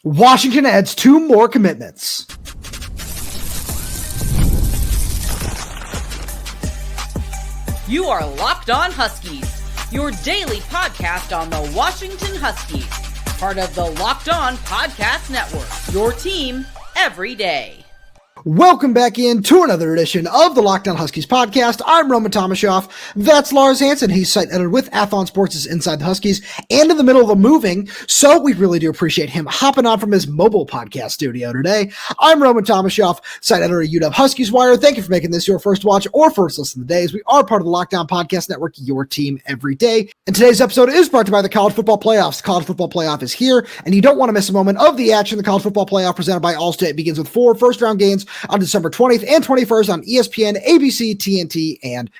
Washington adds 2 more commitments. You are Locked On Huskies, your daily podcast on the Washington Huskies, part of the Locked On Podcast Network, your team every day. Welcome back in to another edition of the Locked On Huskies podcast. I'm Roman Tomashoff. That's Lars Hanson. He's site editor with Athlon Sports' Inside the Huskies and in the middle of the moving. So we really do appreciate him hopping on from his mobile podcast studio today. I'm Roman Tomashoff, site editor at UW Huskies Wire. Thank you for making this your first watch or first listen of the day, as we are part of the Locked On Podcast Network, your team every day. And today's episode is brought to you by the College Football Playoffs. The College Football Playoff is here, and you don't want to miss a moment of the action. The College Football Playoff presented by Allstate begins with 4 first-round games on December 20th and 21st on ESPN, ABC, TNT, and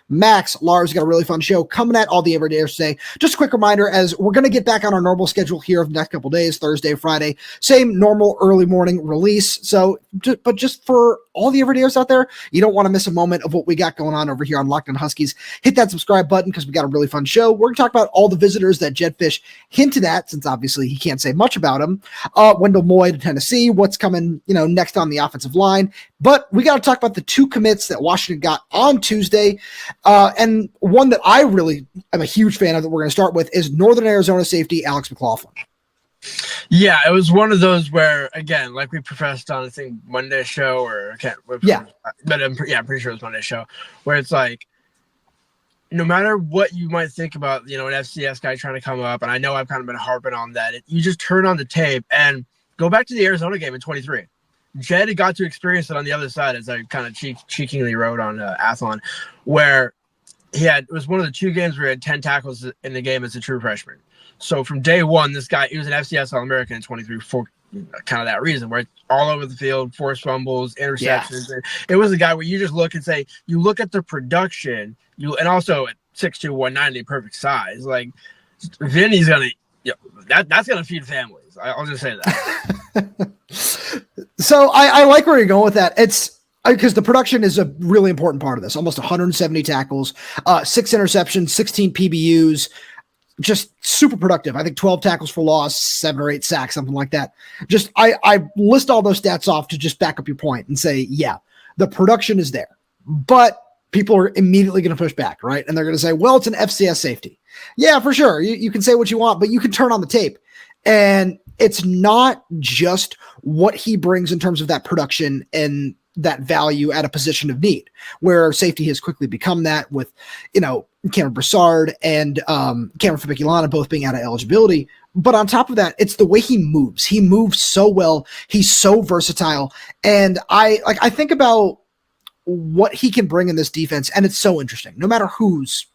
Max. Lars, got a really fun show coming at all the everydayers today. Just a quick reminder, as we're going to get back on our normal schedule here of the next couple days, Thursday, Friday, same normal early morning release. So, but just for all the everydayers out there, you don't want to miss a moment of what we got going on over here on Locked On Huskies. Hit that subscribe button because we got a really fun show. We're going to talk about all the visitors that Jedd Fisch hinted at, since obviously he can't say much about them. Wendell Moe to Tennessee, what's coming, next on the offensive line. But we got to talk about the 2 commits that Washington got on Tuesday. And one that I really am a huge fan of that we're going to start with is Northern Arizona safety Alex McLaughlin. Yeah, it was one of those where, again, like we professed on, I think, Monday's show, or but I'm pretty sure it was Monday's show, where it's like, no matter what you might think about, an FCS guy trying to come up, and I know I've kind of been harping on that, you just turn on the tape and go back to the Arizona game in 23. Jedd got to experience it on the other side, as I kind of cheekingly wrote on Athlon, where it was one of the 2 games where he had 10 tackles in the game as a true freshman. So from day one, this guy, he was an FCS All-American in 23 for kind of that reason, where all over the field, forced fumbles, interceptions. Yeah. It was a guy where you just look and say, you look at the production, and also at 6'2", 190, perfect size. Like, Vinny's going to, that's going to feed families. I'll just say that. So I like where you're going with that. It's because the production is a really important part of this. Almost 170 tackles, 6 interceptions, 16 PBUs. Just super productive. I think 12 tackles for loss, 7 or 8 sacks, something like that. Just I list all those stats off to just back up your point and say, yeah, the production is there, but people are immediately going to push back, right? And they're going to say, well, it's an FCS safety. Yeah, for sure. You can say what you want, but you can turn on the tape. And it's not just what he brings in terms of that production and that value at a position of need, where safety has quickly become that with, Cameron Broussard and Cameron Fabicchiolana both being out of eligibility. But on top of that, it's the way he moves. He moves so well. He's so versatile. And I think about what he can bring in this defense, and it's so interesting. No matter who's,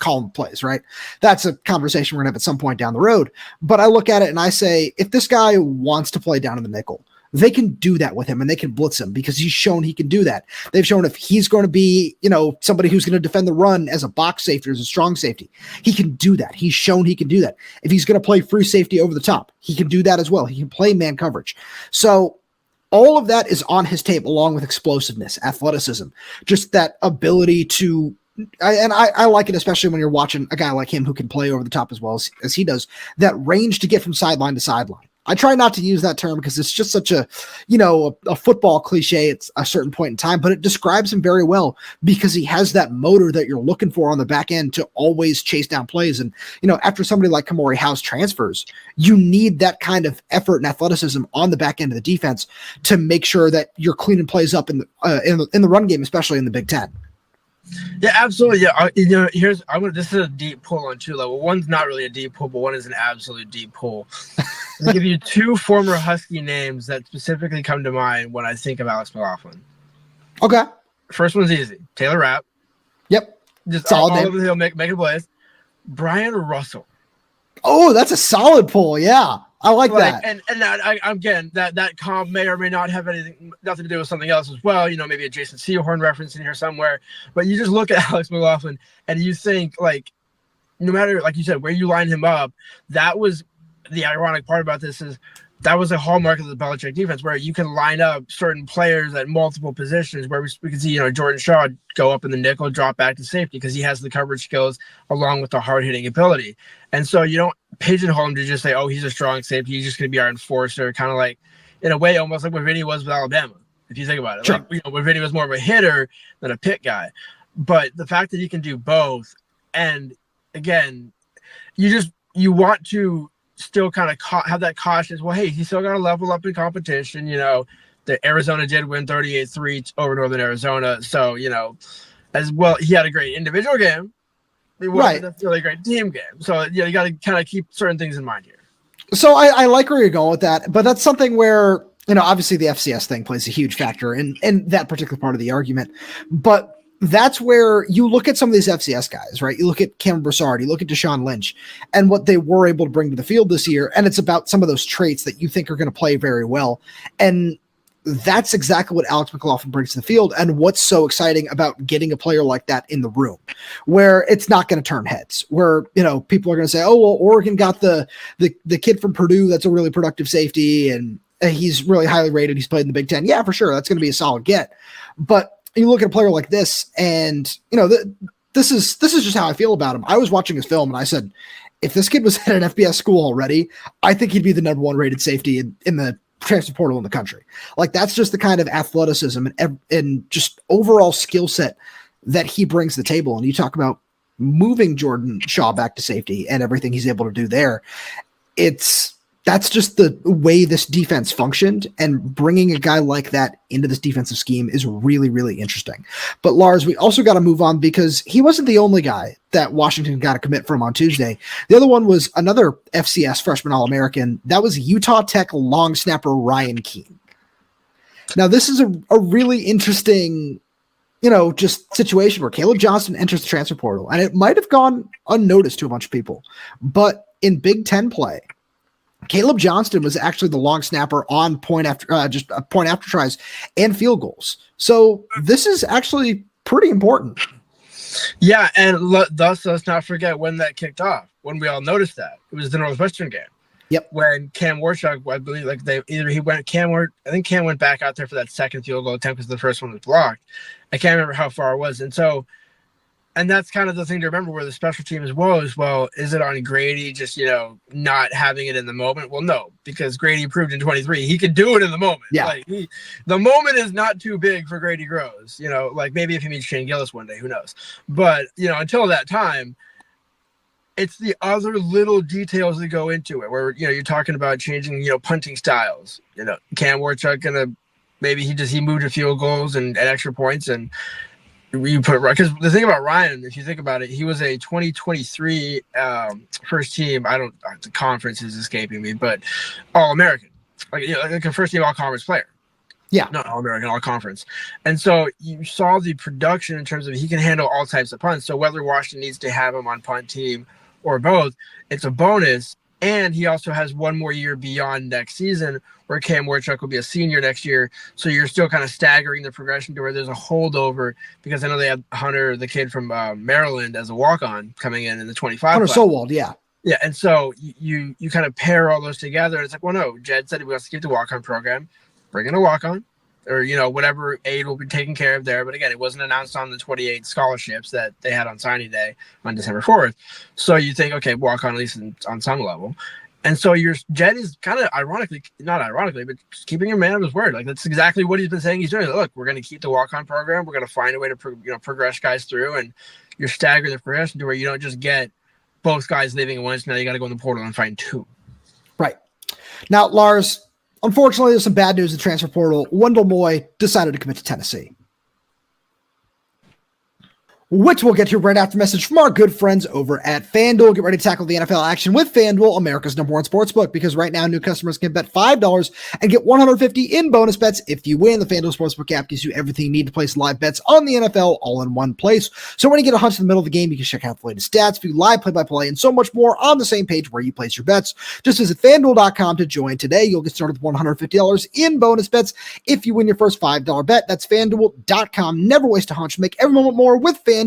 calling plays, right? That's a conversation we're going to have at some point down the road. But I look at it and I say, if this guy wants to play down in the nickel, they can do that with him and they can blitz him because he's shown he can do that. They've shown if he's going to be, somebody who's going to defend the run as a box safety or as a strong safety, he can do that. He's shown he can do that. If he's going to play free safety over the top, he can do that as well. He can play man coverage. So all of that is on his tape, along with explosiveness, athleticism, just that ability to, and I like it, especially when you're watching a guy like him who can play over the top as well as he does, that range to get from sideline to sideline. I try not to use that term because it's just such a football cliche at a certain point in time, but it describes him very well because he has that motor that you're looking for on the back end to always chase down plays. And, after somebody like Kamori House transfers, you need that kind of effort and athleticism on the back end of the defense to make sure that you're cleaning plays up in the run game, especially in the Big Ten. Yeah, absolutely. Yeah, this is a deep pull on 2 levels. One's not really a deep pull, but one is an absolute deep pull. I'll give you 2 former Husky names that specifically come to mind when I think of Alex McLaughlin. Okay. First one's easy. Taylor Rapp. Yep. Just solid all over the hill, making plays. Brian Russell. Oh, that's a solid pull. Yeah. I like that. And that, again, that comp may or may not have nothing to do with something else as well. Maybe a Jason Seahorn reference in here somewhere. But you just look at Alex McLaughlin and you think, no matter, like you said, where you line him up, that was the ironic part about this is that was a hallmark of the Belichick defense, where you can line up certain players at multiple positions, where we can see, Jordan Shaw go up in the nickel, drop back to safety because he has the coverage skills along with the hard-hitting ability. And so you don't pigeonhole him to just say, oh, he's a strong safety, he's just going to be our enforcer, kind of like, in a way, almost like what Vinny was with Alabama, if you think about it. Sure. Like, where Vinny was more of a hitter than a pick guy. But the fact that he can do both, and again, you want to still kind of have that cautious, well, hey, he's still got to level up in competition. The Arizona did win 38-3 over Northern Arizona. So, as well, he had a great individual game. It wasn't necessarily a great team game. So, you got to kind of keep certain things in mind here. So I like where you're going with that, but that's something where, obviously the FCS thing plays a huge factor in that particular part of the argument. But that's where you look at some of these FCS guys, right? You look at Cameron Broussard, you look at Deshaun Lynch, and what they were able to bring to the field this year. And it's about some of those traits that you think are going to play very well. And that's exactly what Alex McLaughlin brings to the field. And what's so exciting about getting a player like that in the room, where it's not going to turn heads, where, people are going to say, oh, well, Oregon got the kid from Purdue that's a really productive safety, and he's really highly rated. He's played in the Big Ten. Yeah, for sure. That's going to be a solid get. But you look at a player like this, and this is just how I feel about him. I was watching his film, and I said, if this kid was at an FBS school already, I think he'd be the number one rated safety in the transfer portal in the country. Like, that's just the kind of athleticism and just overall skill set that he brings to the table. And you talk about moving Jordan Shaw back to safety and everything he's able to do there. That's just the way this defense functioned, and bringing a guy like that into this defensive scheme is really, really interesting. But Lars, we also got to move on, because he wasn't the only guy that Washington got a commit from on Tuesday. The other one was another FCS Freshman All-American. That was Utah Tech long snapper Ryan Kean. Now, this is a really interesting, just situation where Caleb Johnston enters the transfer portal, and it might have gone unnoticed to a bunch of people. But in Big Ten play, Caleb Johnston was actually the long snapper on point after tries and field goals. So this is actually pretty important. Yeah, and thus let's not forget when that kicked off. When we all noticed that, it was the Northwestern game. Yep. When Cam Warchuk, I believe, I think Cam went back out there for that second field goal attempt because the first one was blocked. I can't remember how far it was, and that's kind of the thing to remember, where the special teams was, well, is it on Grady just, not having it in the moment? Well, no, because Grady proved in 23 he could do it in the moment. Yeah. The moment is not too big for Grady Groves, maybe if he meets Shane Gillis one day, who knows? But, until that time, it's the other little details that go into it, where, you're talking about changing, punting styles. Cam Warchuk maybe he moved to field goals and extra points, and you put, because the thing about Ryan, if you think about it, he was a 2023 first team. The conference is escaping me, but All-American, like a first team All-Conference player. Yeah, not All-American, All-Conference. And so you saw the production in terms of he can handle all types of punts. So whether Washington needs to have him on punt team or both, it's a bonus. And he also has one more year beyond next season, where Cam Warchuk will be a senior next year. So you're still kind of staggering the progression to where there's a holdover, because I know they had Hunter, the kid from Maryland, as a walk-on coming in the 25. Hunter Sowald, yeah. Yeah, and so you kind of pair all those together. And it's like, well, no, Jedd said he wants to keep the walk-on program. Bring in a walk-on, or, whatever aid will be taken care of there. But again, it wasn't announced on the 28 scholarships that they had on signing day on December 4th. So you think, okay, walk on at least on some level. And so Jedd is kind of not ironically, but just keeping a man of his word. Like, that's exactly what he's been saying he's doing. Look, we're going to keep the walk-on program. We're going to find a way to progress guys through, and you're staggering the progression to where you don't just get both guys leaving at once. Now you got to go in the portal and find two. Right. Now, Lars, unfortunately, there's some bad news in the transfer portal. Wendell Moe decided to commit to Tennessee, which we'll get to right after message from our good friends over at FanDuel. Get ready to tackle the NFL action with FanDuel, America's #1 sportsbook, because right now new customers can bet $5 and get $150 in bonus bets if you win. The FanDuel Sportsbook app gives you everything you need to place live bets on the NFL all in one place. So when you get a hunch in the middle of the game, you can check out the latest stats, view live play-by-play, and so much more on the same page where you place your bets. Just visit FanDuel.com to join today. You'll get started with $150 in bonus bets if you win your first $5 bet. That's FanDuel.com. Never waste a hunch. Make every moment more with FanDuel,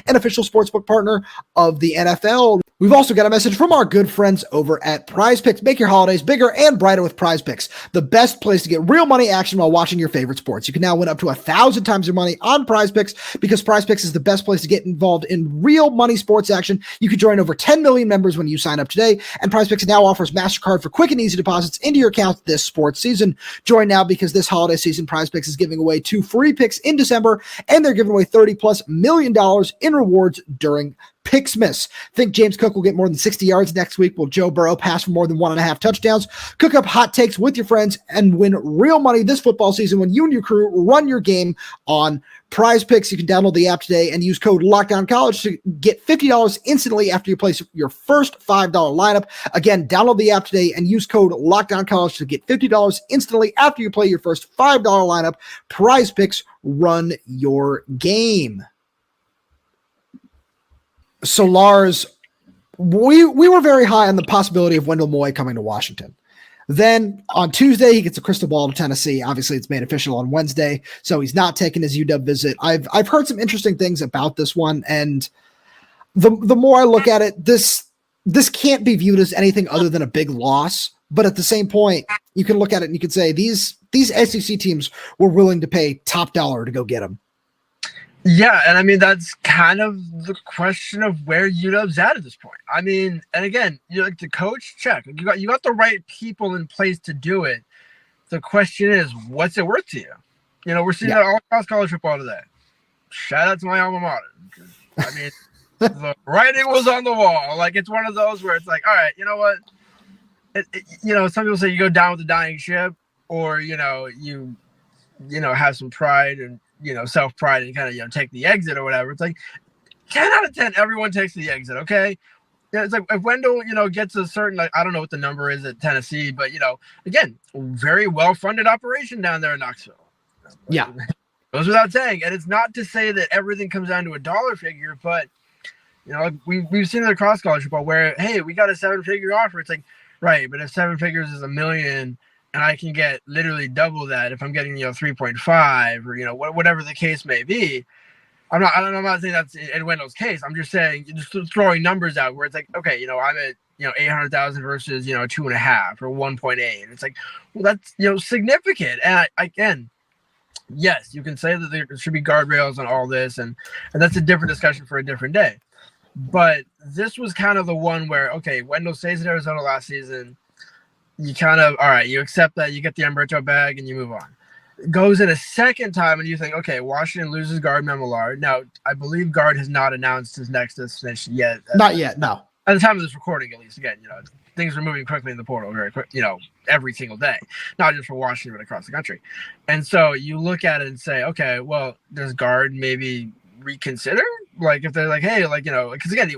an official sportsbook partner of the NFL. We've also got a message from our good friends over at Prize Picks. Make your holidays bigger and brighter with Prize Picks, the best place to get real money action while watching your favorite sports. You can now win up to 1,000 times your money on Prize Picks because Prize Picks is the best place to get involved in real money sports action. You can join over 10 million members when you sign up today, and Prize Picks now offers MasterCard for quick and easy deposits into your account this sports season. Join now because this holiday season, Prize Picks is giving away 2 free picks in December, and they're giving away $30+ million in rewards during Picksmas. Think James Cook will get more than 60 yards next week? Will Joe Burrow pass for more than 1.5 touchdowns? Cook up hot takes with your friends and win real money this football season when you and your crew run your game on Prize Picks. You can download the app today and use code LOCKDOWNCollege to get $50 instantly after you place your first $5 lineup. Again, download the app today and use code LOCKDOWNCollege to get $50 instantly after you play your first $5 lineup. Prize Picks, run your game. So, Lars, we were very high on the possibility of Wendell Moe coming to Washington. Then on Tuesday, he gets a crystal ball to Tennessee. Obviously, it's made official on Wednesday, so he's not taking his UW visit. I've heard some interesting things about this one, and the more I look at it, this can't be viewed as anything other than a big loss. But at the same point, you can look at it and you can say these SEC teams were willing to pay top dollar to go get him. Yeah, and I mean, that's kind of the question of where UW's at this point. I mean, and again, like the coach, check. You got the right people in place to do it. The question is, what's it worth to you? You know, we're seeing that all across college football today. Shout out to my alma mater. I mean, the writing was on the wall. Like, it's one of those where it's like, all right, you know what? Some people say you go down with the dying ship, or, you have some pride and, self-pride and kind of, take the exit or whatever. It's like 10 out of 10, everyone takes the exit. Okay. Yeah. It's like if Wendell, gets a certain, I don't know what the number is at Tennessee, but, again, very well-funded operation down there in Knoxville. Yeah. Goes without saying. And it's not to say that everything comes down to a dollar figure, but, we've seen it across college football where, hey, we got a 7-figure offer. It's like, right. But if 7 figures is $1 million, and I can get literally double that if I'm getting 3.5 or whatever the case may be. I'm not saying that's in Wendell's case. I'm just saying, just throwing numbers out where it's like, okay, I'm at 800,000 versus 2.5 or 1.8. It's like, well, that's significant. And again, yes, you can say that there should be guardrails on all this, and that's a different discussion for a different day. But this was kind of the one where, okay, Wendell stays in Arizona last season. You kind of, all right, you accept that, you get the Umberto bag, and you move on. Goes in a second time, and you think, okay, Washington loses guard Lars. Now, I believe guard has not announced his next destination yet. Not yet, no. At the time of this recording, at least. Again, things are moving quickly in the portal very quick, every single day. Not just for Washington, but across the country. And so you look at it and say, okay, well, does guard maybe reconsider? Like, if they're like, hey, because again,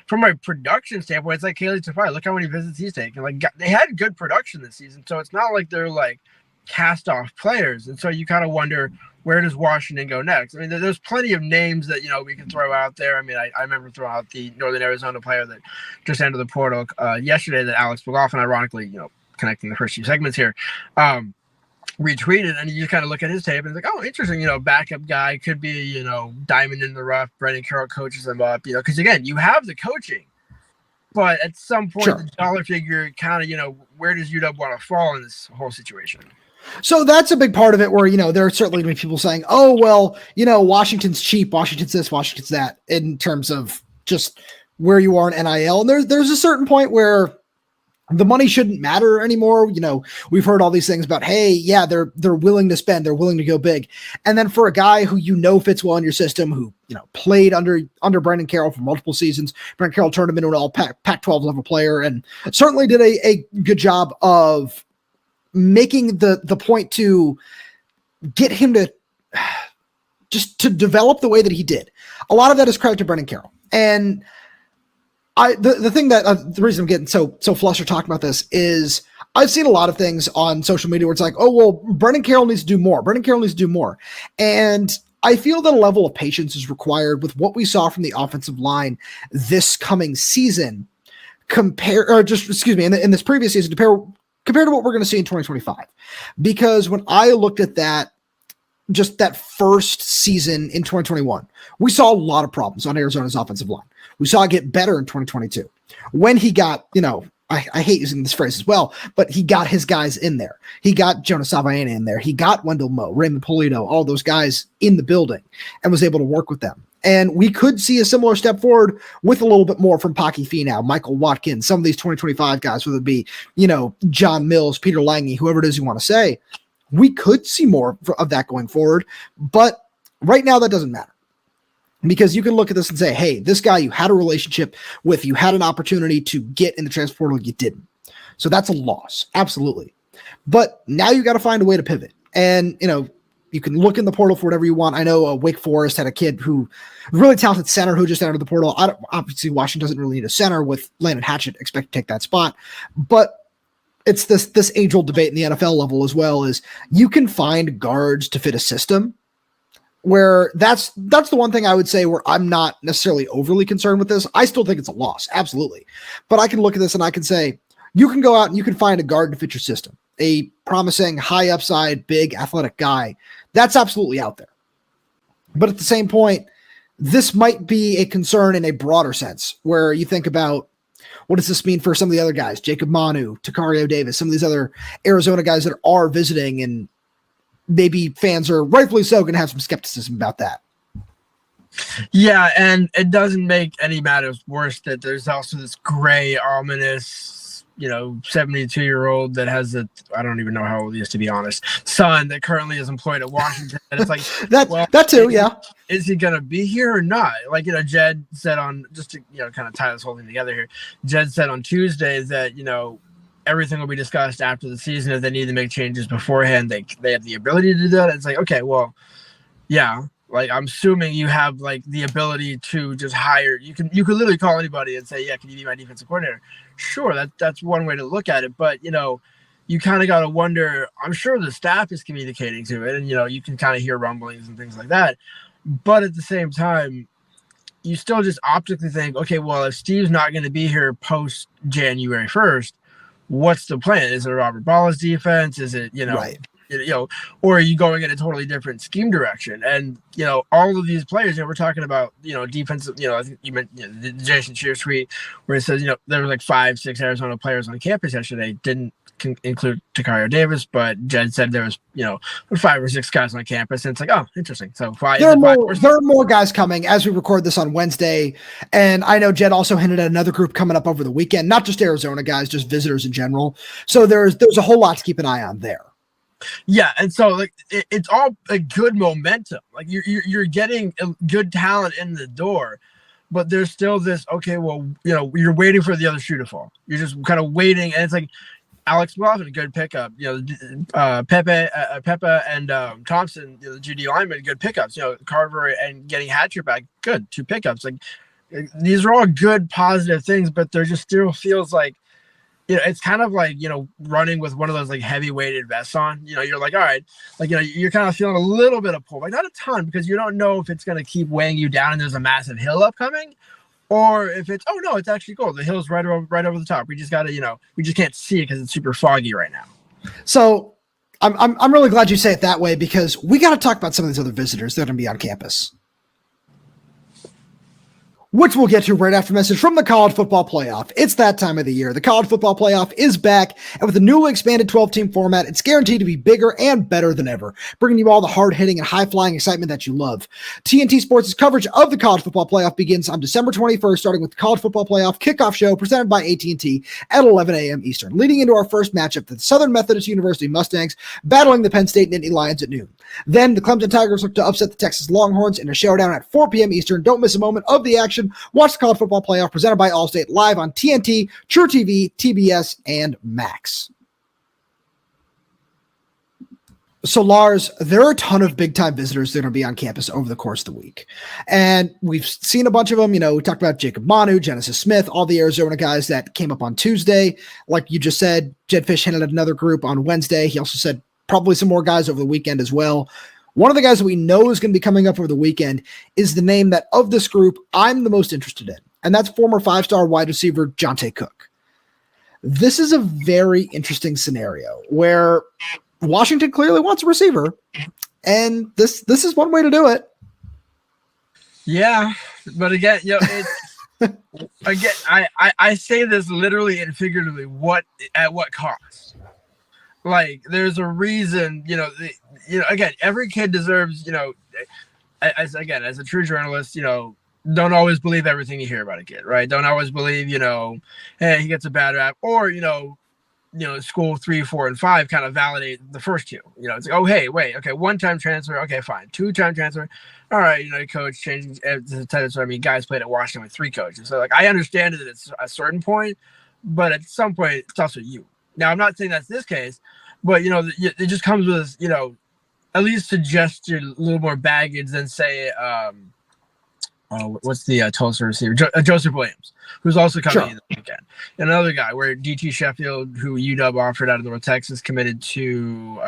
from a production standpoint, it's like Kaylee Tafai. Look how many visits he's taken. Like, they had good production this season, so it's not like they're like cast off players. And so you kind of wonder, where does Washington go next? I mean, there's plenty of names that we can throw out there. I mean, I remember throwing out the Northern Arizona player that just entered the portal yesterday, that Alex McLaughlin, ironically, connecting the first few segments here, retweeted, and you kind of look at his tape and it's like, oh, interesting, backup guy, could be, diamond in the rough. Brendan Carroll coaches them up, because again, you have the coaching, but at some point, the dollar figure kind of, where does UW want to fall in this whole situation? So that's a big part of it where, there are certainly going to be people saying, oh, well, Washington's cheap, Washington's this, Washington's that, in terms of just where you are in NIL. And there's a certain point where the money shouldn't matter anymore. We've heard all these things about, hey, yeah, they're willing to spend, they're willing to go big. And then for a guy who fits well in your system, who played under Brendan Carroll for multiple seasons, Brendan Carroll turned him into an all Pac-12 level player, and certainly did a good job of making the point to get him to just to develop the way that he did. A lot of that is credit to Brendan Carroll. And the thing that the reason I'm getting so flustered talking about this is I've seen a lot of things on social media where it's like, oh, well, Brendan Carroll needs to do more. Brendan Carroll needs to do more. And I feel that a level of patience is required with what we saw from the offensive line this coming season in this previous season compared to what we're going to see in 2025. Because when I looked at that, just that first season in 2021, we saw a lot of problems on Arizona's offensive line. We saw it get better in 2022 when he got, I hate using this phrase as well, but he got his guys in there. He got Jonas Savaiana in there. He got Wendell Moe, Raymond Polito, all those guys in the building and was able to work with them. And we could see a similar step forward with a little bit more from Paki Finau, Michael Watkins, some of these 2025 guys, whether it be, John Mills, Peter Lange, whoever it is you want to say. We could see more of that going forward. But right now, that doesn't matter. Because you can look at this and say, hey, this guy you had a relationship with, you had an opportunity to get in the transfer portal, you didn't. So that's a loss. Absolutely. But now you got to find a way to pivot. And, you can look in the portal for whatever you want. I know Wake Forest had a kid who really talented center who just entered the portal. Obviously, Washington doesn't really need a center with Landon Hatchett expect to take that spot. But it's this age-old debate in the NFL level as well, is you can find guards to fit a system where that's the one thing I would say where I'm not necessarily overly concerned with this. I still think it's a loss. Absolutely. But I can look at this and I can say, you can go out and you can find a guard to fit your system, a promising high upside, big athletic guy. That's absolutely out there. But at the same point, this might be a concern in a broader sense where you think about, what does this mean for some of the other guys? Jacob Manu, Tacario Davis, some of these other Arizona guys that are visiting, and maybe fans are rightfully so going to have some skepticism about that. Yeah, and it doesn't make any matters worse that there's also this gray, ominous, 72-year-old that has I don't even know how old he is, to be honest, son that currently is employed at Washington. And it's like, that too, yeah. Is he going to be here or not? Like, Jedd said on, just to, kind of tie this whole thing together here, Jedd said on Tuesday that, everything will be discussed after the season. If they need to make changes beforehand, they have the ability to do that. It's like, okay, well, yeah. Like, I'm assuming you have like the ability to just hire. You could literally call anybody and say, yeah, can you be my defensive coordinator? Sure, that's one way to look at it. But you kind of got to wonder. I'm sure the staff is communicating to it, and you can kind of hear rumblings and things like that. But at the same time, you still just optically think, okay, well, if Steve's not going to be here post January 1st, what's the plan? Is it Robert Ball's defense? Is it right. Or are you going in a totally different scheme direction? And, all of these players, we're talking about, defensive, I think you mentioned the Jason Shear tweet where it says, there were like 5-6 Arizona players on campus yesterday. Didn't include Tacario Davis, but Jedd said there was, 5 or 6 guys on campus. And it's like, oh, interesting. So there are more guys coming as we record this on Wednesday. And I know Jedd also hinted at another group coming up over the weekend, not just Arizona guys, just visitors in general. So there's a whole lot to keep an eye on there. Yeah, and so like it's all a good momentum. Like you're getting a good talent in the door, but there's still this. Okay, well, you're waiting for the other shoe to fall. You're just kind of waiting, and it's like Alex McLaughlin, a good pickup. Pepe and Thompson, the GD lineman, good pickups. Carver and getting Hatcher back, good 2 pickups. Like these are all good positive things, but there just still feels like. It's kind of like, running with one of those like heavy weighted vests on, you're like, all right, like, you're kind of feeling a little bit of pull, like not a ton, because you don't know if it's going to keep weighing you down and there's a massive hill upcoming, or if it's, oh no, it's actually cool. The hill's right over the top. We just got to, we just can't see it because it's super foggy right now. So I'm really glad you say it that way, because we got to talk about some of these other visitors that are going to be on campus, which we'll get to right after a message from the College Football Playoff. It's that time of the year. The College Football Playoff is back, and with the newly expanded 12-team format, it's guaranteed to be bigger and better than ever, bringing you all the hard-hitting and high-flying excitement that you love. TNT Sports' coverage of the College Football Playoff begins on December 21st, starting with the College Football Playoff kickoff show presented by AT&T at 11 a.m. Eastern, leading into our first matchup, the Southern Methodist University Mustangs battling the Penn State Nittany Lions at noon. Then the Clemson Tigers look to upset the Texas Longhorns in a showdown at 4 p.m. Eastern. Don't miss a moment of the action. Watch the College Football Playoff presented by Allstate live on TNT, True TV, TBS, and Max. So, Lars, there are a ton of big-time visitors that are going to be on campus over the course of the week. And we've seen a bunch of them. We talked about Jacob Manu, Genesis Smith, all the Arizona guys that came up on Tuesday. Like you just said, Jedd Fisch hinted at another group on Wednesday. He also said probably some more guys over the weekend as well. One of the guys that we know is going to be coming up over the weekend is the name that of this group I'm the most interested in, and that's former 5-star wide receiver Johntay Cook. This is a very interesting scenario where Washington clearly wants a receiver, And this is one way to do it. Yeah, but again, it's again, I say this literally and figuratively. At what cost? Like, there's a reason. Again, every kid deserves. As a true journalist, don't always believe everything you hear about a kid, right? Don't always believe, hey, he gets a bad rap, or school 3, 4, and 5 kind of validate the first two. It's like, oh, hey, wait, okay, 1-time transfer, okay, fine, 2-time transfer, all right, coach changing the attendance. I mean, guys played at Washington with 3 coaches, so like I understand it at a certain point, but at some point it's also you. Now, I'm not saying that's this case, but it just comes with at least suggested a little more baggage than say what's the Tulsa receiver? Joseph Williams, who's also coming in this weekend. And another guy where DT Sheffield, who UW offered out of North Texas, committed to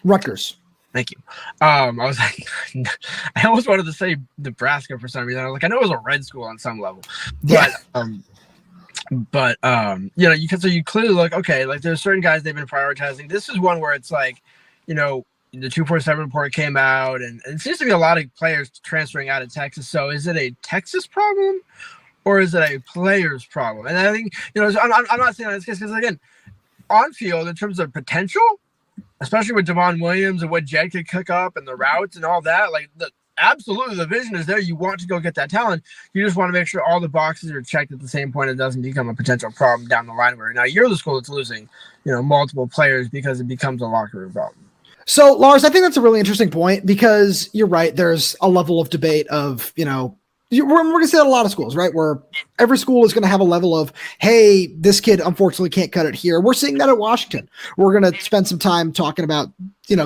Rutgers. Thank you. I was like, I almost wanted to say Nebraska for some reason. I was like, I know it was a red school on some level, but you clearly look, okay, like there's certain guys they've been prioritizing. This is one where it's like, the 247 report came out, and it seems to be a lot of players transferring out of Texas. So is it a Texas problem, or is it a players problem? And I think, I'm not saying that it's because, again, on field, in terms of potential, especially with Devon Williams and what Jedd could cook up and the routes and all that, like absolutely the vision is there. You want to go get that talent. You just want to make sure all the boxes are checked at the same point. It doesn't become a potential problem down the line where now you're the school that's losing, multiple players because it becomes a locker room problem. So, Lars, I think that's a really interesting point because you're right. There's a level of debate of, we're going to say that a lot of schools, right? Where every school is going to have a level of, hey, this kid unfortunately can't cut it here. We're seeing that at Washington. We're going to spend some time talking about,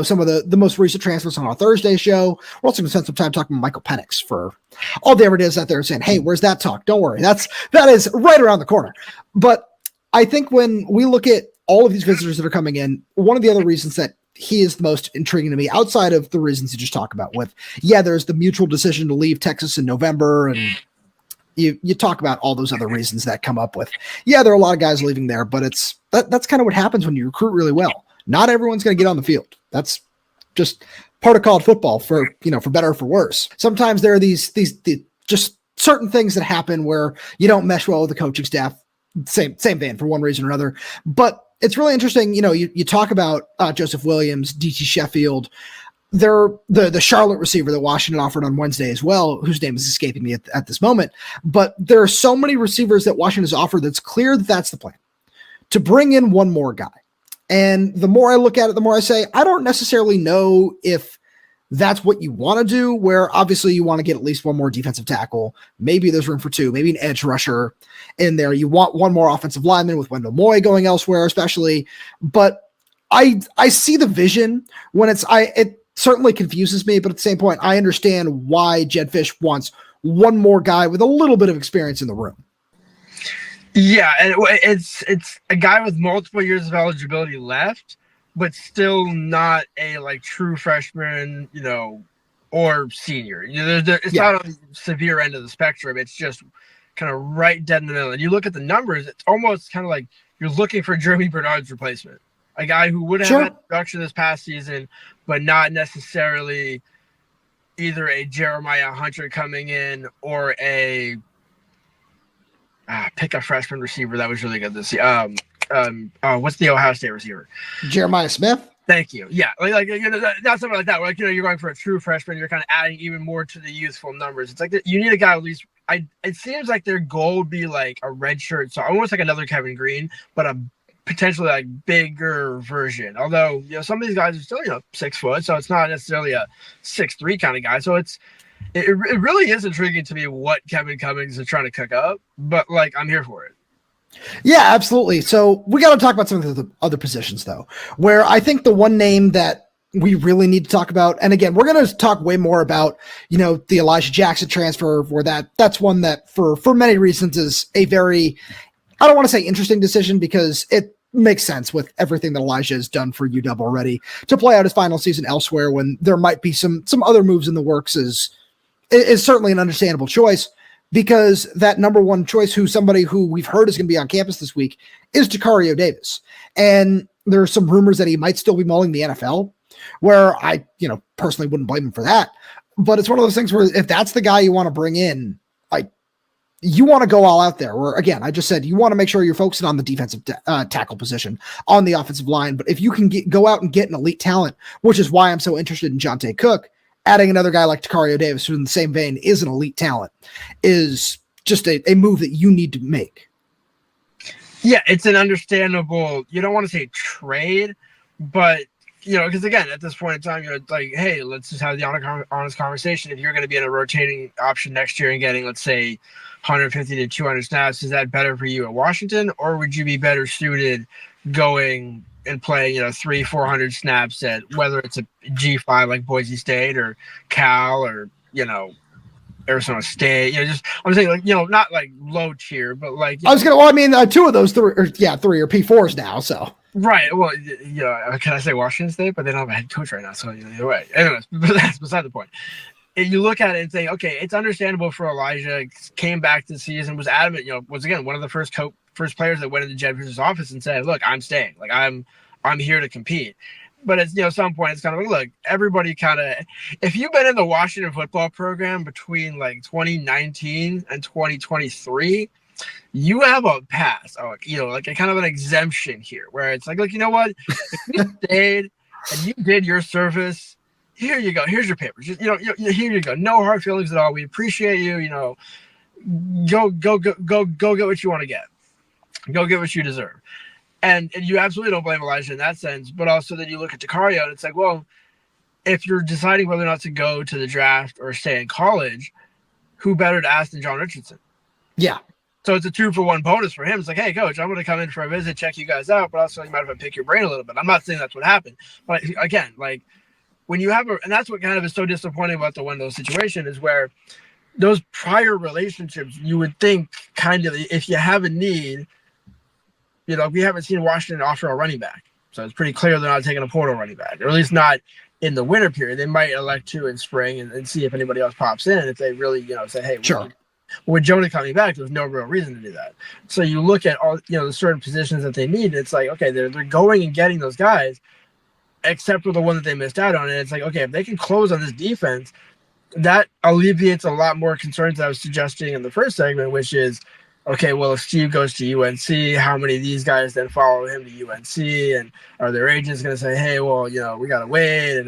some of the most recent transfers on our Thursday show. We're also going to spend some time talking about Michael Penix for all the ever is out there saying, hey, where's that talk? Don't worry. That is right around the corner. But I think when we look at all of these visitors that are coming in, one of the other reasons that he is the most intriguing to me outside of the reasons you just talk about with, there's the mutual decision to leave Texas in November. And you talk about all those other reasons that come up with, there are a lot of guys leaving there, but that's kind of what happens when you recruit really well. Not everyone's going to get on the field. That's just part of college football for better or for worse. Sometimes there are these just certain things that happen where you don't mesh well with the coaching staff, same vein for one reason or another. But it's really interesting. You talk about Joseph Williams, DT Sheffield. They're the Charlotte receiver that Washington offered on Wednesday as well, whose name is escaping me at this moment. But there are so many receivers that Washington has offered that's clear that that's the plan, to bring in one more guy. And the more I look at it, the more I say, I don't necessarily know if that's what you want to do, where obviously you want to get at least one more defensive tackle. Maybe there's room for 2, maybe an edge rusher in there. You want one more offensive lineman with Wendell Moe going elsewhere, especially. But I see the vision when it certainly confuses me, but at the same point, I understand why Jedd Fisch wants one more guy with a little bit of experience in the room. Yeah, and it's a guy with multiple years of eligibility left, but still not a true freshman, or senior. It's not on the severe end of the spectrum. It's just kind of right dead in the middle. And you look at the numbers, it's almost kind of like you're looking for Jeremy Bernard's replacement, a guy who would have had production this past season, but not necessarily either a Jeremiah Hunter coming in or a pick a freshman receiver that was really good this year. What's the Ohio State receiver? Jeremiah Smith. Thank you. Yeah, not something like that. Where, you're going for a true freshman. You're kind of adding even more to the youthful numbers. It's like you need a guy at least. It seems like their goal would be like a red shirt, so almost like another Kevin Green, but a potentially bigger version. Although some of these guys are still 6 foot, so it's not necessarily a 6'3" kind of guy. So it really is intriguing to me what Kevin Cummings is trying to cook up. But I'm here for it. Yeah, absolutely. So we got to talk about some of the other positions, though, where I think the one name that we really need to talk about, and again, we're going to talk way more about, the Elijah Jackson transfer, where that's one that for many reasons is a very, I don't want to say interesting decision because it makes sense with everything that Elijah has done for UW already to play out his final season elsewhere when there might be some other moves in the works is certainly an understandable choice. Because that number one choice, somebody who we've heard is going to be on campus this week, is Tacario Davis. And there are some rumors that he might still be mulling the NFL. where I, personally wouldn't blame him for that. But it's one of those things where if that's the guy you want to bring in, you want to go all out there. Where, again, I just said you want to make sure you're focusing on the defensive tackle position on the offensive line. But if you can go out and get an elite talent, which is why I'm so interested in Johntay Cook, adding another guy like Tacario Davis, who in the same vein is an elite talent, is just a move that you need to make. Yeah, it's an understandable, you don't want to say trade, but, because again, at this point in time, you're like, hey, let's just have the honest conversation. If you're going to be in a rotating option next year and getting, let's say, 150 to 200 snaps, is that better for you at Washington, or would you be better suited going and playing, 300-400 snaps at whether it's a G5 like Boise State or Cal or, Arizona State, I'm saying not like low tier, but like, two of those three are P4s now. So, right. Well, can I say Washington State, but they don't have a head coach right now. So either way, anyways, but that's beside the point. And you look at it and say, okay, it's understandable for Elijah, came back this season, was adamant, was again, one of the first players that went into Jedd Fisch's office and said, look, I'm staying, like I'm here to compete. But it's, some point it's kind of like, look, everybody kind of, if you've been in the Washington football program between like 2019 and 2023, you have a pass, like a kind of an exemption here where it's like, look, you know what? If you stayed and you did your service, here you go. Here's your papers. Just, here you go. No hard feelings at all. We appreciate you. Go get what you want to get. Go get what you deserve. And you absolutely don't blame Elijah in that sense, but also then you look at Tacario and it's like, well, if you're deciding whether or not to go to the draft or stay in college, who better to ask than John Richardson? Yeah. So it's a 2-for-1 bonus for him. It's like, hey, coach, I'm going to come in for a visit, check you guys out, but also you might have to pick your brain a little bit. I'm not saying that's what happened. But again, like when you have and that's what kind of is so disappointing about the Wendell situation is where those prior relationships, you would think kind of if you have a need, we haven't seen Washington offer a running back. So it's pretty clear they're not taking a portal running back, or at least not in the winter period. They might elect to in spring and see if anybody else pops in. If they really, say, hey, sure. With Jonah coming back, there's no real reason to do that. So you look at all, the certain positions that they need, and it's like, okay, they're going and getting those guys, except for the one that they missed out on. And it's like, okay, if they can close on this defense, that alleviates a lot more concerns I was suggesting in the first segment, which is, okay, well, if Steve goes to UNC, how many of these guys then follow him to UNC? And are their agents going to say, hey, well, we got to wait? And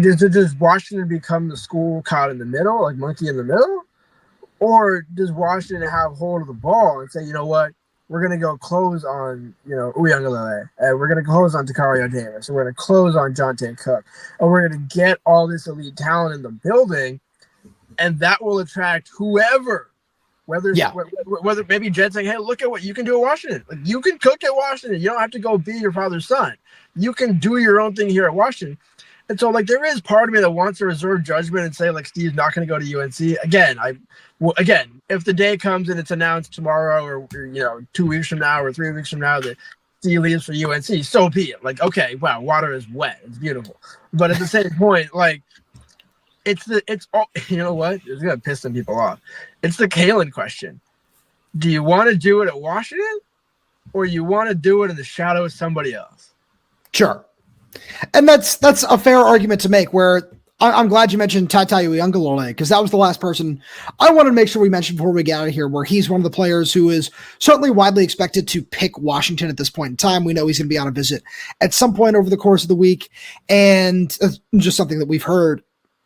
does Washington become the school caught in the middle, like monkey in the middle? Or does Washington have hold of the ball and say, you know what, we're going to go close on, Uyunglele, and we're going to close on Tacario Davis, and we're going to close on Johntay Cook, and we're going to get all this elite talent in the building, and that will attract whoever. Whether maybe Jedd's saying, hey, look at what you can do at Washington. Like, you can cook at Washington. You don't have to go be your father's son. You can do your own thing here at Washington. And so, like, there is part of me that wants to reserve judgment and say, like, Steve's not going to go to UNC. Again, if the day comes and it's announced tomorrow or 2 weeks from now or 3 weeks from now that Steve leaves for UNC, so be it. Like, okay, wow, water is wet. It's beautiful. But at the same point, like, it's all, you know what? It's going to piss some people off. It's the Kalen question. Do you want to do it at Washington or you want to do it in the shadow of somebody else? Sure. And that's a fair argument to make where I'm glad you mentioned Tacario Davis because that was the last person I wanted to make sure we mentioned before we get out of here, where he's one of the players who is certainly widely expected to pick Washington at this point in time. We know he's going to be on a visit at some point over the course of the week, and just something that we've heard.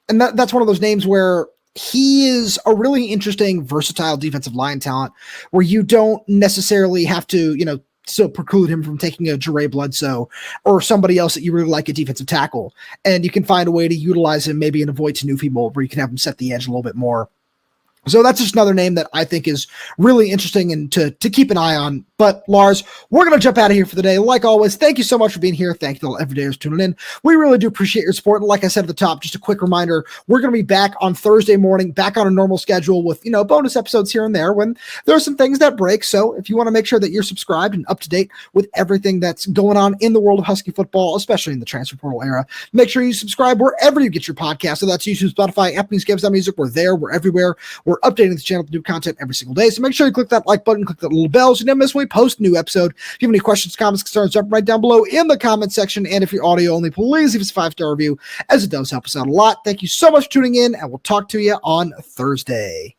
And that's one of those names where he is a really interesting, versatile defensive line talent where you don't necessarily have to, still preclude him from taking a Jere Bledsoe or somebody else that you really like a defensive tackle. And you can find a way to utilize him maybe in a Voight Tanufi mold where you can have him set the edge a little bit more. So that's just another name that I think is really interesting and to keep an eye on. But Lars, we're going to jump out of here for the day. Like always, thank you so much for being here. Thank you to all everydayers tuning in. We really do appreciate your support. And like I said at the top, just a quick reminder, we're going to be back on Thursday morning, back on a normal schedule with, bonus episodes here and there when there are some things that break. So if you want to make sure that you're subscribed and up to date with everything that's going on in the world of Husky football, especially in the transfer portal era, make sure you subscribe wherever you get your podcast. So that's YouTube, Spotify, Apple Music, Amazon Music. We're there. We're everywhere. We're We're updating this channel with new content every single day. So make sure you click that like button, click that little bell so you never miss when we post a new episode. If you have any questions, comments, concerns, drop them right down below in the comment section. And if you're audio only, please leave us a 5-star review, as it does help us out a lot. Thank you so much for tuning in, and we'll talk to you on Thursday.